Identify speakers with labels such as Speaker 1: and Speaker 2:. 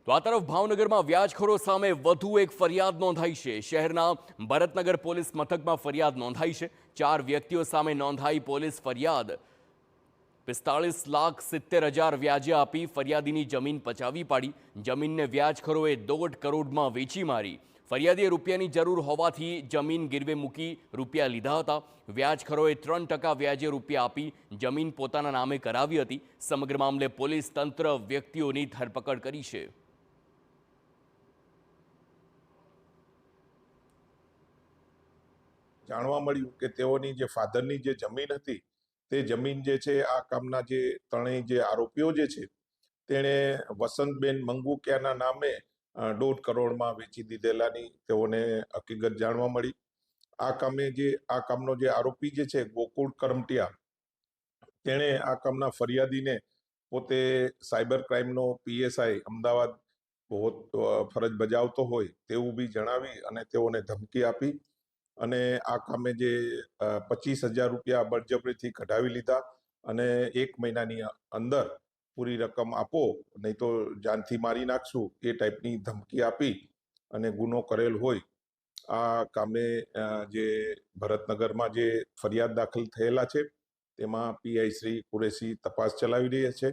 Speaker 1: તો આ તરફ ભાવનગરમાં વ્યાજખોરો સામે વધુ એક ફરિયાદ નોંધાઈ છે। શહેરના ભરતનગર પોલીસ મથકમાં ફરિયાદ નોંધાઈ છે। 4 વ્યક્તિઓ સામે નોંધાઈ પોલીસ ફરિયાદ। 45,70,000 વ્યાજે આપી ફરિયાદીની જમીન પચાવી પાડી। જમીનને વ્યાજખોરોએ 1.5 કરોડમાં વેચી મારી। ફરિયાદીએ રૂપિયાની જરૂર હોવાથી જમીન ગીરવે મૂકી રૂપિયા લીધા હતા। વ્યાજખોરોએ 3% વ્યાજે રૂપિયા આપી જમીન પોતાના નામે કરાવી હતી। સમગ્ર મામલે પોલીસ તંત્ર વ્યક્તિઓની ધરપકડ કરી છે।
Speaker 2: જાણવા મળ્યું કે તેઓની જે ફાધરની જે જમીન હતી તે જમીન જે છે આ કામના જે ત્રણેય જે આરોપીઓ જે છે તેણે વસંતબેન મંગુકિયાના નામે 1.5 કરોડમાં વેચી દીધેલાની તેઓને હકીકત જાણવા મળી। આ કામનો જે આરોપી જે છે ગોકુળ કરમટિયા તેણે આ કામના ફરિયાદીને પોતે સાયબર ક્રાઇમનો પીએસઆઈ અમદાવાદ ફરજ બજાવતો હોય તેવું બી જણાવી અને તેઓને ધમકી આપી અને આ કામે જે 25,000 રૂપિયા બળજબરીથી કઢાવી લીધા અને 1 મહિનાની અંદર પૂરી રકમ આપો નહીં તો જાનથી મારી નાખશું એ ટાઈપની ધમકી આપી અને ગુનો કરેલ હોય। આ કામે જે ભરતનગરમાં જે ફરિયાદ દાખલ થયેલા છે તેમાં પીઆઈ શ્રી કુરેશી તપાસ ચલાવી રહ્યા છે।